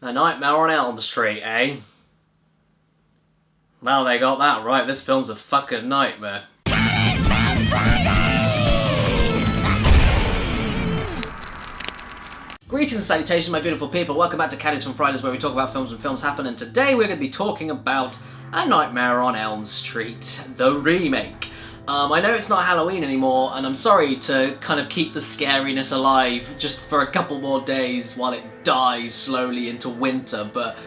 A Nightmare on Elm Street, eh? Well, they got that right. This film's a fucking nightmare. Greetings and salutations, my beautiful people. Welcome back to Caddies from Fridays, where we talk about films when films happen, and today we're going to be talking about A Nightmare on Elm Street, the remake. I know it's not Halloween anymore, and I'm sorry to kind of keep the scariness alive just for a couple more days while it dies slowly into winter, but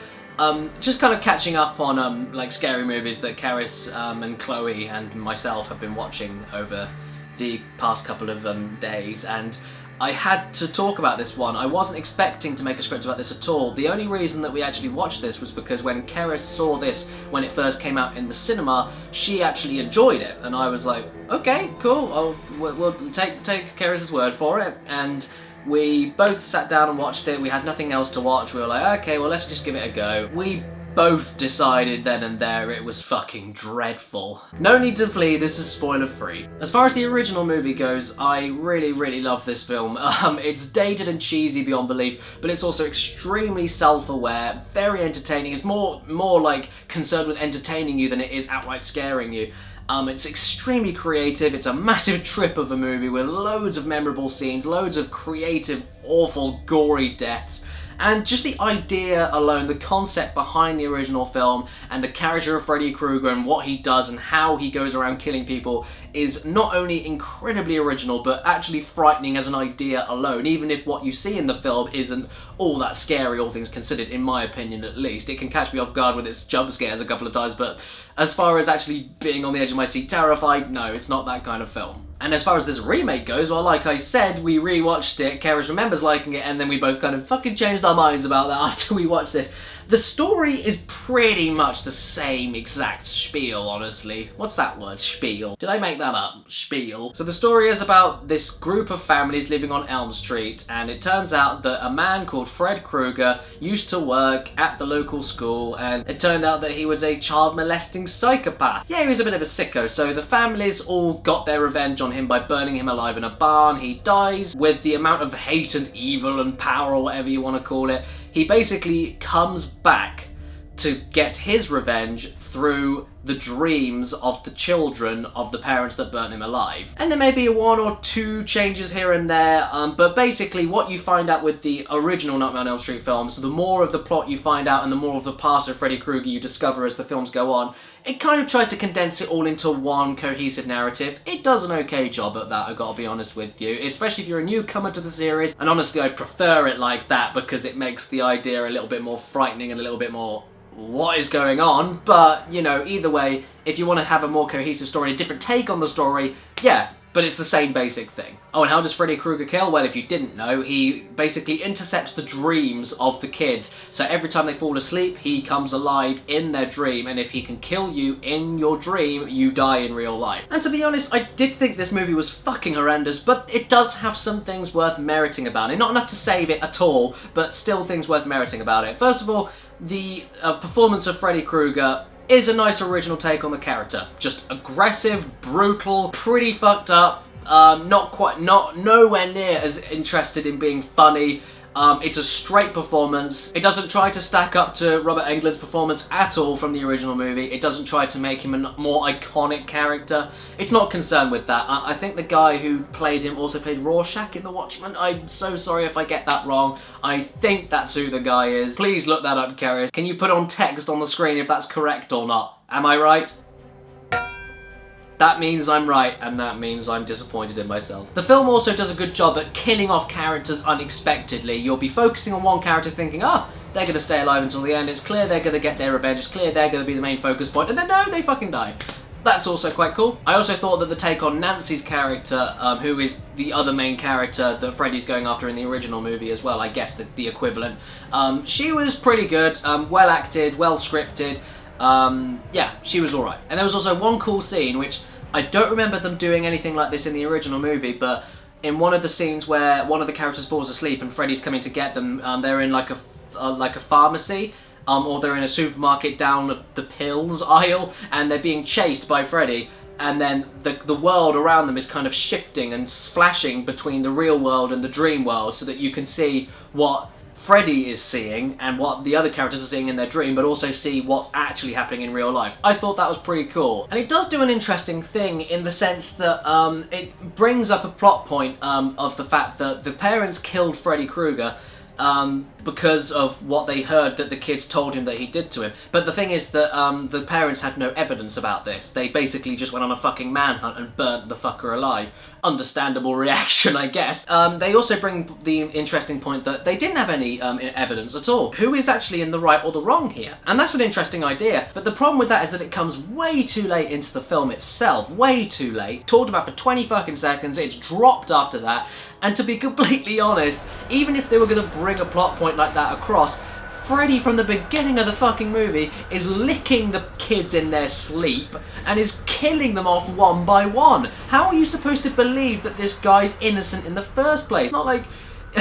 just kind of catching up on like scary movies that Karis and Chloe and myself have been watching over the past couple of days, and I had to talk about this one. I wasn't expecting to make a script about this at all. The only reason that we actually watched this was because when Karis saw this when it first came out in the cinema, she actually enjoyed it, and I was like, okay, cool, we'll take Karis's word for it, and we both sat down and watched it. We had nothing else to watch. We were like, okay, well, let's just give it a go. We both decided then and there it was fucking dreadful. No need to flee, this is spoiler free. As far as the original movie goes, I really love this film. It's dated and cheesy beyond belief, but it's also extremely self-aware, very entertaining. It's more like concerned with entertaining you than it is outright scaring you. It's extremely creative. It's a massive trip of a movie with loads of memorable scenes, loads of creative, awful, gory deaths. And just the idea alone, the concept behind the original film and the character of Freddy Krueger and what he does and how he goes around killing people is not only incredibly original, but actually frightening as an idea alone, even if what you see in the film isn't all that scary, all things considered, in my opinion at least. It can catch me off guard with its jump scares a couple of times, but as far as actually being on the edge of my seat terrified, no, it's not that kind of film. And as far as this remake goes, well, like I said, we rewatched it, Karis remembers liking it, and then we both kind of fucking changed our minds about that after we watched this. The story is pretty much the same exact spiel, honestly. What's that word? Spiel. Did I make that up? Spiel. So the story is about this group of families living on Elm Street, and it turns out that a man called Fred Krueger used to work at the local school, and it turned out that he was a child molesting psychopath. Yeah, he was a bit of a sicko, so the families all got their revenge on him by burning him alive in a barn. He dies with the amount of hate and evil and power, or whatever you want to call it. He basically comes back to get his revenge through the dreams of the children of the parents that burnt him alive. And there may be one or two changes here and there, but basically what you find out with the original Nightmare on Elm Street films, the more of the plot you find out and the more of the past of Freddy Krueger you discover as the films go on, it kind of tries to condense it all into one cohesive narrative. It does an okay job at that, I've got to be honest with you, especially if you're a newcomer to the series, and honestly I prefer it like that because it makes the idea a little bit more frightening and a little bit more what is going on, but, you know, either way, if you want to have a more cohesive story and a different take on the story, yeah, but it's the same basic thing. Oh, and how does Freddy Krueger kill? Well, if you didn't know, he basically intercepts the dreams of the kids. So every time they fall asleep, he comes alive in their dream, and if he can kill you in your dream, you die in real life. And to be honest, I did think this movie was fucking horrendous, but it does have some things worth meriting about it. Not enough to save it at all, but still things worth meriting about it. First of all, the performance of Freddy Krueger is a nice original take on the character. Just aggressive, brutal, pretty fucked up, nowhere near as interested in being funny. It's a straight performance. It doesn't try to stack up to Robert Englund's performance at all from the original movie. It doesn't try to make him a more iconic character. It's not concerned with that. I think the guy who played him also played Rorschach in The Watchmen. I'm so sorry if I get that wrong. I think that's who the guy is. Please look that up, Karis. Can you put on text on the screen if that's correct or not? Am I right? That means I'm right, and that means I'm disappointed in myself. The film also does a good job at killing off characters unexpectedly. You'll be focusing on one character thinking, oh, they're going to stay alive until the end, it's clear they're going to get their revenge, it's clear they're going to be the main focus point, and then no, they fucking die. That's also quite cool. I also thought that the take on Nancy's character, who is the other main character that Freddy's going after in the original movie as well, I guess the equivalent, she was pretty good, well acted, well scripted. Yeah, she was alright. And there was also one cool scene, which I don't remember them doing anything like this in the original movie, but in one of the scenes where one of the characters falls asleep and Freddy's coming to get them, they're in like a pharmacy, or they're in a supermarket down the pills aisle, and they're being chased by Freddy, and then the world around them is kind of shifting and flashing between the real world and the dream world so that you can see what Freddy is seeing and what the other characters are seeing in their dream, but also see what's actually happening in real life. I thought that was pretty cool. And it does do an interesting thing in the sense that it brings up a plot point of the fact that the parents killed Freddy Krueger because of what they heard that the kids told him that he did to him. But the thing is that the parents had no evidence about this. They basically just went on a fucking manhunt and burnt the fucker alive. Understandable reaction, I guess. They also bring the interesting point that they didn't have any evidence at all. Who is actually in the right or the wrong here? And that's an interesting idea, but the problem with that is that it comes way too late into the film itself. Way too late. Talked about for 20 fucking seconds, it's dropped after that, and to be completely honest, even if they were going to bring a plot point like that across, Freddy from the beginning of the fucking movie is licking the kids in their sleep and is killing them off one by one. How are you supposed to believe that this guy's innocent in the first place? It's not like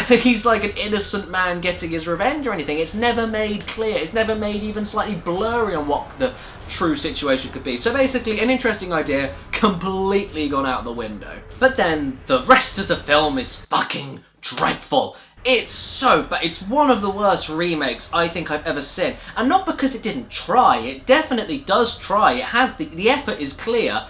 he's like an innocent man getting his revenge or anything. It's never made clear. It's never made even slightly blurry on what the true situation could be. So basically, an interesting idea completely gone out the window. But then the rest of the film is fucking dreadful. It's so bad. It's one of the worst remakes I think I've ever seen. And not because it didn't try. It definitely does try. It has the effort is clear.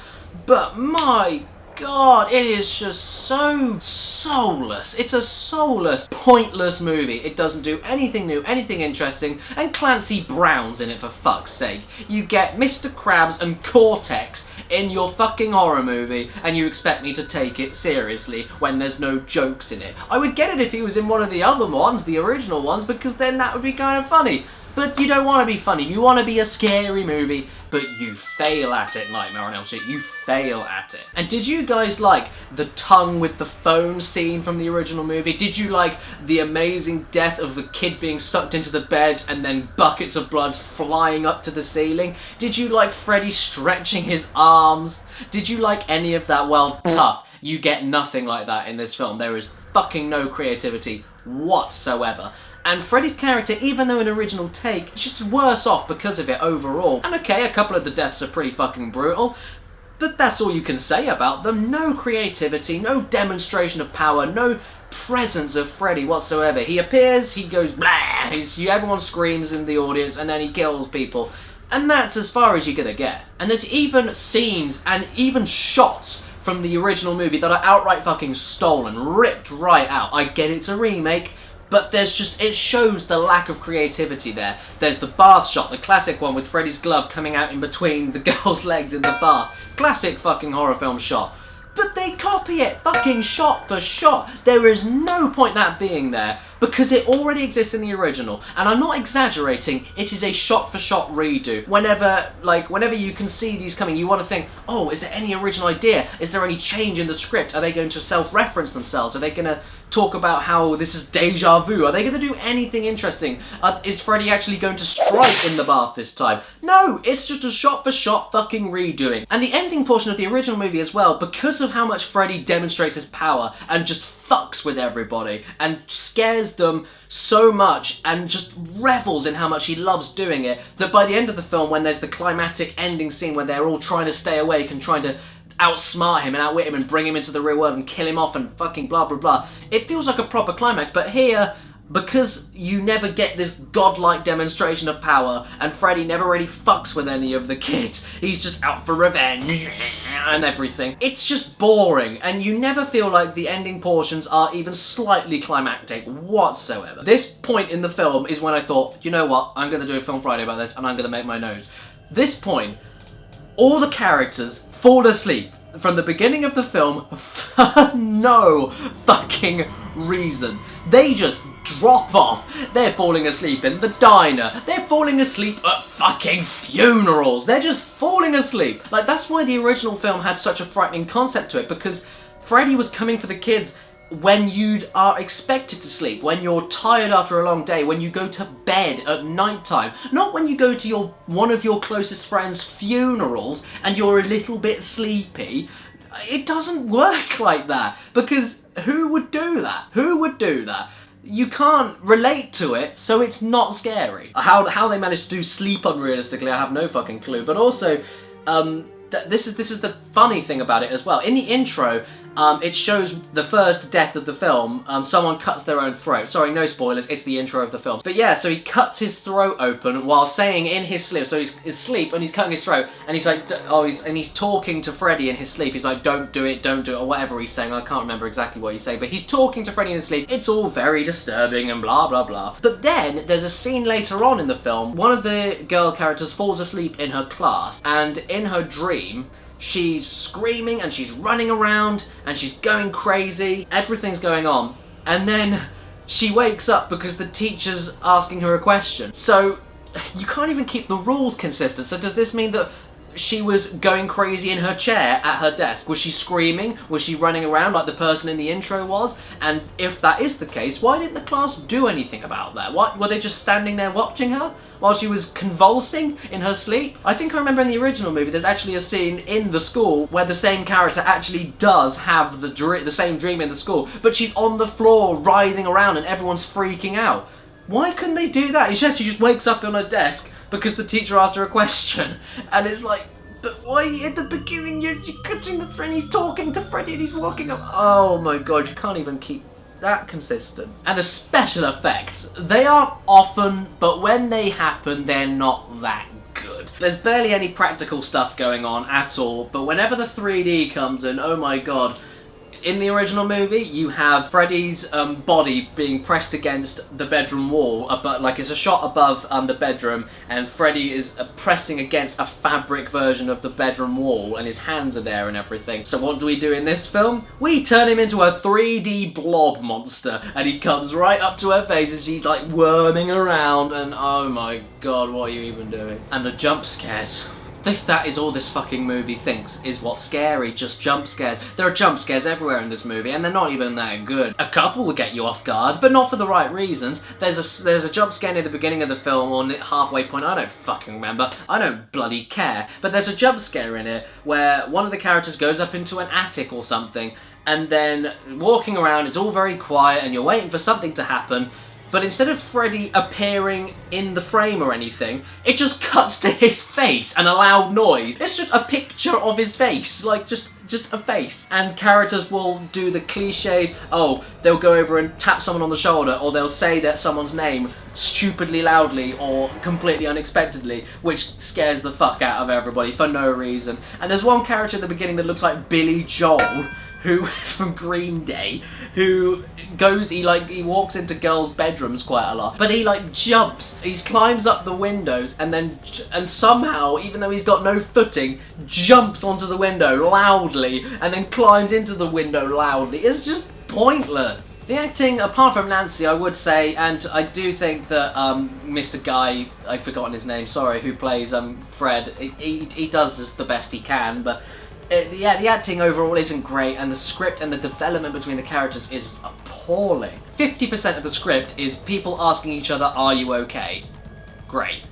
But my God, it is just so soulless. It's a soulless, pointless movie. It doesn't do anything new, anything interesting, and Clancy Brown's in it for fuck's sake. You get Mr. Krabs and Cortex in your fucking horror movie, and you expect me to take it seriously when there's no jokes in it. I would get it if he was in one of the other ones, the original ones, because then that would be kind of funny. But you don't want to be funny, you want to be a scary movie, but you fail at it, Nightmare on Elm Street, you fail at it. And did you guys like the tongue with the phone scene from the original movie? Did you like the amazing death of the kid being sucked into the bed and then buckets of blood flying up to the ceiling? Did you like Freddy stretching his arms? Did you like any of that? Well, tough. You get nothing like that in this film. There is fucking no creativity whatsoever. And Freddy's character, even though an original take, is just worse off because of it overall. And okay, a couple of the deaths are pretty fucking brutal, but that's all you can say about them. No creativity, no demonstration of power, no presence of Freddy whatsoever. He appears, he goes blah, everyone screams in the audience, and then he kills people. And that's as far as you're gonna get. And there's even scenes and even shots from the original movie that are outright fucking stolen, ripped right out. I get it's a remake, but there's just, it shows the lack of creativity there. There's the bath shot, the classic one with Freddy's glove coming out in between the girl's legs in the bath. Classic fucking horror film shot. But they copy it, fucking shot for shot. There is no point that being there, because it already exists in the original. And I'm not exaggerating, it is a shot-for-shot redo. Whenever you can see these coming, you want to think, oh, is there any original idea? Is there any change in the script? Are they going to self-reference themselves? Are they going to talk about how this is deja vu? Are they going to do anything interesting? Is Freddy actually going to strike in the bath this time? No, it's just a shot-for-shot fucking redoing. And the ending portion of the original movie as well, because of how much Freddy demonstrates his power and just fucks with everybody and scares them so much and just revels in how much he loves doing it, that by the end of the film, when there's the climactic ending scene where they're all trying to stay awake and trying to outsmart him and outwit him and bring him into the real world and kill him off and fucking blah blah blah, it feels like a proper climax. But here, because you never get this godlike demonstration of power, and Freddy never really fucks with any of the kids, he's just out for revenge and everything, it's just boring, and you never feel like the ending portions are even slightly climactic whatsoever. This point in the film is when I thought, you know what, I'm going to do a Film Friday about this, and I'm going to make my notes. This point, all the characters fall asleep from the beginning of the film for no fucking reason. They just drop off. They're falling asleep in the diner. They're falling asleep at fucking funerals. They're just falling asleep. Like, that's why the original film had such a frightening concept to it, because Freddy was coming for the kids when you are expected to sleep, when you're tired after a long day, when you go to bed at night time, not when you go to one of your closest friends' funerals and you're a little bit sleepy. It doesn't work like that, because who would do that? Who would do that? You can't relate to it, so it's not scary. How they managed to do sleep unrealistically, I have no fucking clue. But also, this is the funny thing about it as well. In the intro, it shows the first death of the film. Someone cuts their own throat. Sorry, no spoilers, it's the intro of the film. But yeah, so he cuts his throat open while saying in his sleep, so he's asleep and he's cutting his throat, and he's like, he's talking to Freddy in his sleep. He's like, don't do it, or whatever he's saying. I can't remember exactly what he's saying, but he's talking to Freddy in his sleep. It's all very disturbing and blah, blah, blah. But then there's a scene later on in the film. One of the girl characters falls asleep in her class, and in her dream, she's screaming and she's running around and she's going crazy. Everything's going on. And then she wakes up because the teacher's asking her a question. So you can't even keep the rules consistent. So does this mean that she was going crazy in her chair at her desk? Was she screaming? Was she running around like the person in the intro was? And if that is the case, why didn't the class do anything about that? What, were they just standing there watching her while she was convulsing in her sleep? I think I remember in the original movie there's actually a scene in the school where the same character actually does have the same dream in the school, but she's on the floor writhing around and everyone's freaking out. Why couldn't they do that? Instead she just wakes up on her desk because the teacher asked her a question, and it's like, but why at the beginning you're cutting the thread, he's talking to Freddy and he's walking up. Oh my god, you can't even keep that consistent. And the special effects, they aren't often, but when they happen, they're not that good. There's barely any practical stuff going on at all, but whenever the 3D comes in, oh my god. In the original movie, you have Freddy's body being pressed against the bedroom wall, but like it's a shot above the bedroom, and Freddy is pressing against a fabric version of the bedroom wall, and his hands are there and everything. So what do we do in this film? We turn him into a 3D blob monster, and he comes right up to her face, and she's like worming around, and oh my god, what are you even doing? And the jump scares. That is all this fucking movie thinks is what's scary, just jump scares. There are jump scares everywhere in this movie, and they're not even that good. A couple will get you off guard, but not for the right reasons. There's a jump scare near the beginning of the film, or halfway point, I don't fucking remember. I don't bloody care. But there's a jump scare in it where one of the characters goes up into an attic or something, and then walking around, it's all very quiet, and you're waiting for something to happen. But instead of Freddy appearing in the frame or anything, it just cuts to his face and a loud noise. It's just a picture of his face, like just a face. And characters will do the cliched, oh, they'll go over and tap someone on the shoulder, or they'll say that someone's name stupidly loudly or completely unexpectedly, which scares the fuck out of everybody for no reason. And there's one character at the beginning that looks like Billy Joel, who from Green Day, who goes, he walks into girls' bedrooms quite a lot, but he like jumps, he climbs up the windows and somehow, even though he's got no footing, jumps onto the window loudly and then climbs into the window loudly. It's just pointless. The acting, apart from Nancy, I would say, and I do think that Mr. Guy, I've forgotten his name, sorry, who plays Fred, he does this the best he can, but yeah, the acting overall isn't great, and the script and the development between the characters is appalling. 50% of the script is people asking each other, are you okay? Great.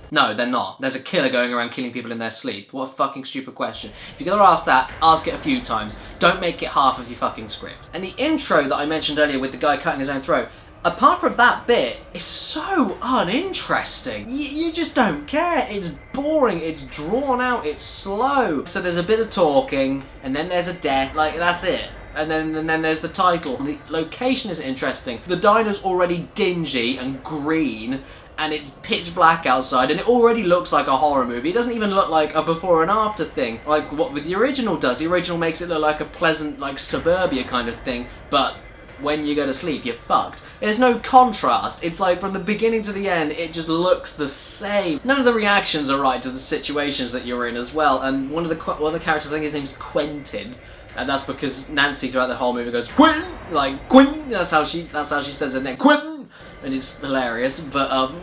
No, they're not. There's a killer going around killing people in their sleep. What a fucking stupid question. If you're gonna ask that, ask it a few times. Don't make it half of your fucking script. And the intro that I mentioned earlier with the guy cutting his own throat, apart from that bit, it's so uninteresting. You just don't care. It's boring, it's drawn out, it's slow. So there's a bit of talking, and then there's a death, like that's it. And then there's the title. The location is interesting. The diner's already dingy and green, and it's pitch black outside, and it already looks like a horror movie. It doesn't even look like a before and after thing, like what the original does. The original makes it look like a pleasant, like suburbia kind of thing, but when you go to sleep, you're fucked. There's no contrast. It's like from the beginning to the end, it just looks the same. None of the reactions are right to the situations that you're in as well. And one of the characters, I think his name's Quentin, and that's because Nancy throughout the whole movie goes Quentin, like Quentin. That's how she says her name, Quentin, and it's hilarious. But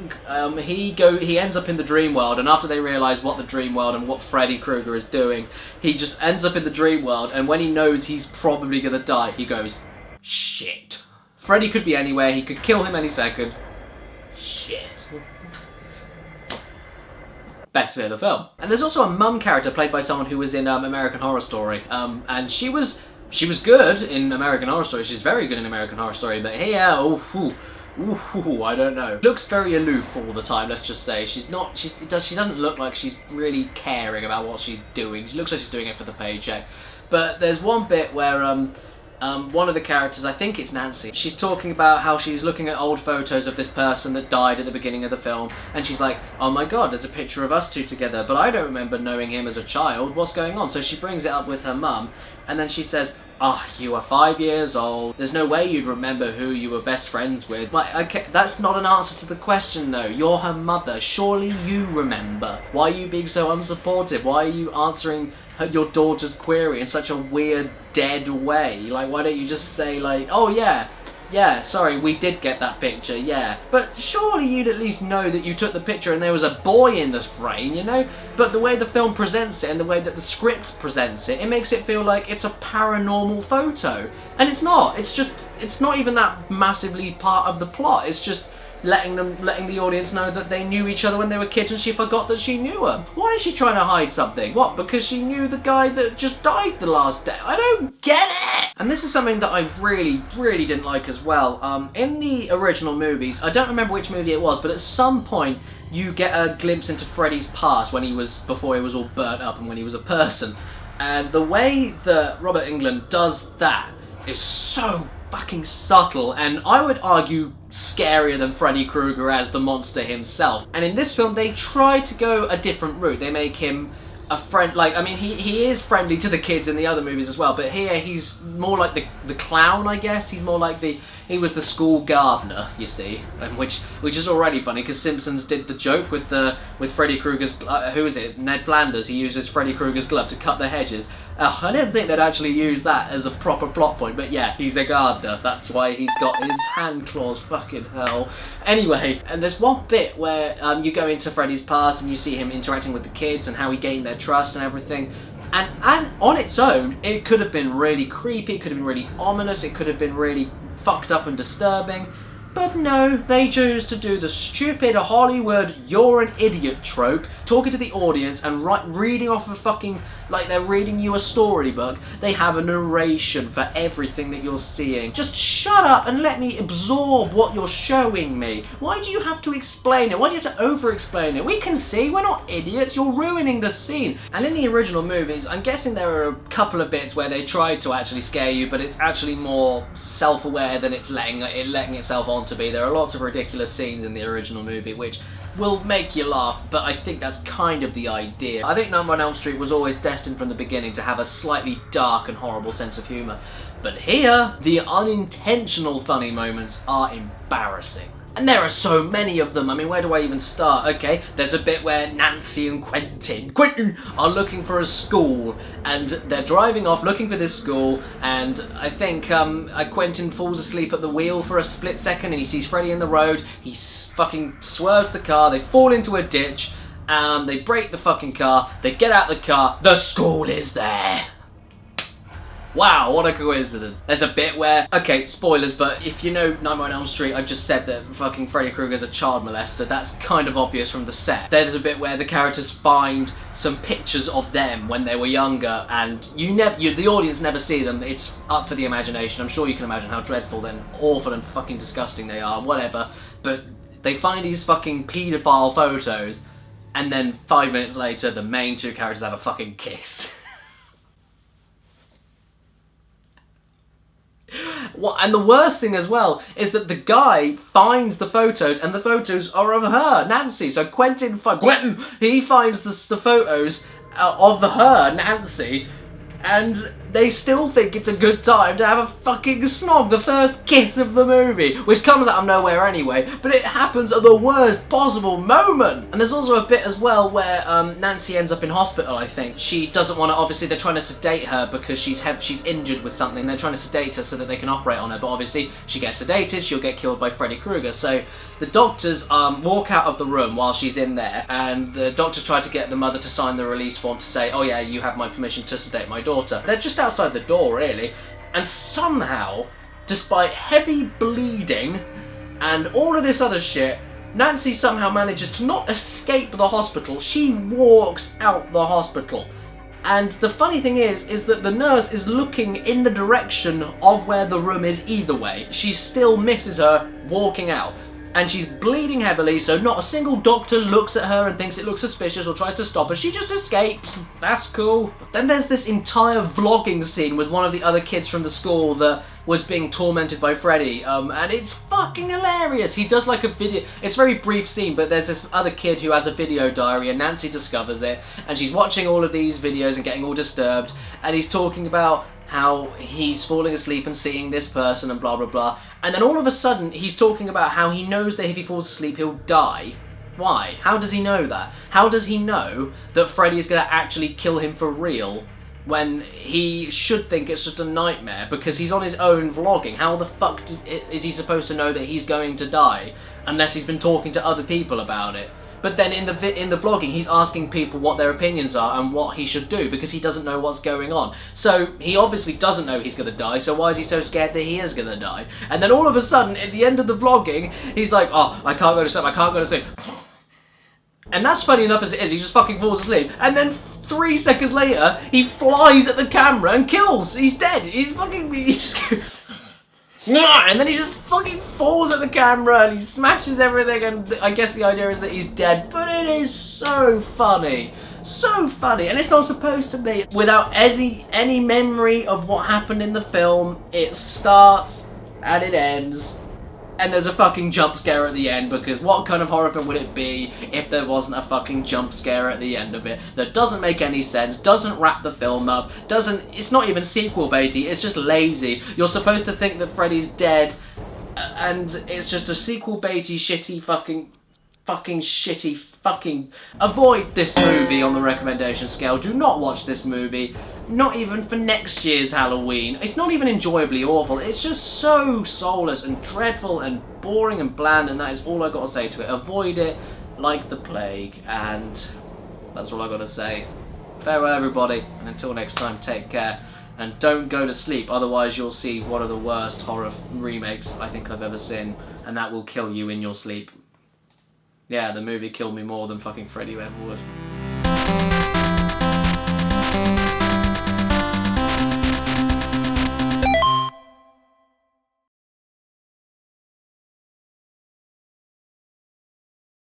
he ends up in the dream world, and after they realise what the dream world and what Freddy Krueger is doing, he just ends up in the dream world. And when he knows he's probably gonna die, he goes, shit. Freddy could be anywhere, he could kill him any second. Shit. Best bit of the film. And there's also a mum character played by someone who was in American Horror Story. And she was good in American Horror Story. She's very good in American Horror Story, but here, I don't know. Looks very aloof all the time, let's just say. She doesn't look like she's really caring about what she's doing. She looks like she's doing it for the paycheck. But there's one bit where one of the characters, I think it's Nancy, she's talking about how she's looking at old photos of this person that died at the beginning of the film, and she's like, oh my god, there's a picture of us two together, but I don't remember knowing him as a child, what's going on? So she brings it up with her mum, and then she says, oh, you were 5 years old, there's no way you'd remember who you were best friends with. Like, okay, that's not an answer to the question though. You're her mother, surely you remember. Why are you being so unsupportive? Why are you answering your daughter's query in such a weird, dead way? Like, why don't you just say like, oh yeah, sorry, we did get that picture, yeah. But surely you'd at least know that you took the picture and there was a boy in the frame, you know? But the way the film presents it and the way that the script presents it, it makes it feel like it's a paranormal photo. And it's not. It's not even that massively part of the plot. It's just letting the audience know that they knew each other when they were kids and she forgot that she knew him. Why is she trying to hide something? What, because she knew the guy that just died the last day? I don't get it! And this is something that I really, really didn't like as well. In the original movies, I don't remember which movie it was, but at some point you get a glimpse into Freddy's past before he was all burnt up and when he was a person. And the way that Robert Englund does that is so fucking subtle, and I would argue scarier than Freddy Krueger as the monster himself. And in this film they try to go a different route. They make him a friend, like, I mean, he is friendly to the kids in the other movies as well, but here he's more like the clown, I guess. He's more like he was the school gardener, you see, and which is already funny because Simpsons did the joke with Freddy Krueger's, who is it, Ned Flanders, he uses Freddy Krueger's glove to cut the hedges. I didn't think they'd actually use that as a proper plot point, but yeah, he's a gardener, that's why he's got his hand claws, fucking hell. Anyway, and there's one bit where you go into Freddy's past and you see him interacting with the kids and how he gained their trust and everything. And on its own, it could have been really creepy, it could have been really ominous, it could have been really fucked up and disturbing. But no, they chose to do the stupid Hollywood "you're an idiot" trope, talking to the audience and reading off a fucking, like they're reading you a storybook. They have a narration for everything that you're seeing. Just shut up and let me absorb what you're showing me. Why do you have to explain it? Why do you have to over-explain it? We can see, we're not idiots, you're ruining the scene. And in the original movies, I'm guessing there are a couple of bits where they tried to actually scare you, but it's actually more self-aware than it's letting itself on to be. There are lots of ridiculous scenes in the original movie which will make you laugh, but I think that's kind of the idea. I think Nightmare on Elm Street was always destined from the beginning to have a slightly dark and horrible sense of humour. But here, the unintentional funny moments are embarrassing. And there are so many of them. I mean, where do I even start? Okay, there's a bit where Nancy and Quentin are looking for a school, and they're driving off looking for this school, and I think Quentin falls asleep at the wheel for a split second and he sees Freddy in the road, he fucking swerves the car, they fall into a ditch, they break the fucking car, they get out the car, the school is there! Wow, what a coincidence. There's a bit where, okay, spoilers, but if you know Nightmare on Elm Street, I've just said that fucking Freddy Krueger's a child molester. That's kind of obvious from the set. There's a bit where the characters find some pictures of them when they were younger, and the audience never see them. It's up for the imagination. I'm sure you can imagine how dreadful and awful and fucking disgusting they are, whatever. But they find these fucking paedophile photos, and then 5 minutes later, the main two characters have a fucking kiss. And the worst thing as well is that the guy finds the photos, and the photos are of her, Nancy. So Quentin, he finds the photos of her, Nancy, and they still think it's a good time to have a fucking snog, the first kiss of the movie, which comes out of nowhere anyway, but it happens at the worst possible moment. And there's also a bit as well where Nancy ends up in hospital, I think. She doesn't want to, obviously they're trying to sedate her because she's injured with something. They're trying to sedate her so that they can operate on her, but obviously she gets sedated, she'll get killed by Freddy Krueger. So the doctors walk out of the room while she's in there, and the doctors try to get the mother to sign the release form to say, oh yeah, you have my permission to sedate my daughter. They're just outside the door, really, and somehow, despite heavy bleeding and all of this other shit, Nancy somehow manages to not escape the hospital. She walks out the hospital. And the funny thing is that the nurse is looking in the direction of where the room is either way. She still misses her walking out. and she's bleeding heavily, so not a single doctor looks at her and thinks it looks suspicious or tries to stop her. She just escapes. That's cool. Then there's this entire vlogging scene with one of the other kids from the school that was being tormented by Freddy, and it's fucking hilarious. He does like a video, it's a very brief scene, but there's this other kid who has a video diary, and Nancy discovers it, and she's watching all of these videos and getting all disturbed, and he's talking about how he's falling asleep and seeing this person and blah blah blah, and then all of a sudden he's talking about how he knows that if he falls asleep he'll die. Why? How does he know that? How does he know that Freddy is going to actually kill him for real when he should think it's just a nightmare because he's on his own vlogging? How the fuck is he supposed to know that he's going to die unless he's been talking to other people about it? But then in the vlogging, he's asking people what their opinions are and what he should do because he doesn't know what's going on. So he obviously doesn't know he's going to die, so why is he so scared that he is going to die? And then all of a sudden, at the end of the vlogging, he's like, oh, I can't go to sleep, I can't go to sleep. And that's funny enough as it is, he just fucking falls asleep. And then 3 seconds later, he flies at the camera and kills. He's dead. He just and then he just fucking falls at the camera and he smashes everything, and I guess the idea is that he's dead, but it is so funny. So funny, and it's not supposed to be. Without any memory of what happened in the film, it starts and it ends. And there's a fucking jump scare at the end, because what kind of horror film would it be if there wasn't a fucking jump scare at the end of it that doesn't make any sense, doesn't wrap the film up, it's not even sequel baity, it's just lazy. You're supposed to think that Freddy's dead, and it's just a sequel baity, shitty fucking shitty fucking... Avoid this movie on the recommendation scale. Do not watch this movie. Not even for next year's Halloween. It's not even enjoyably awful. It's just so soulless and dreadful and boring and bland, and that is all I got to say to it. Avoid it like the plague, and that's all I got to say. Farewell everybody, and until next time, take care. And don't go to sleep, otherwise you'll see one of the worst horror remakes I think I've ever seen, and that will kill you in your sleep. Yeah, the movie killed me more than fucking Freddy ever would.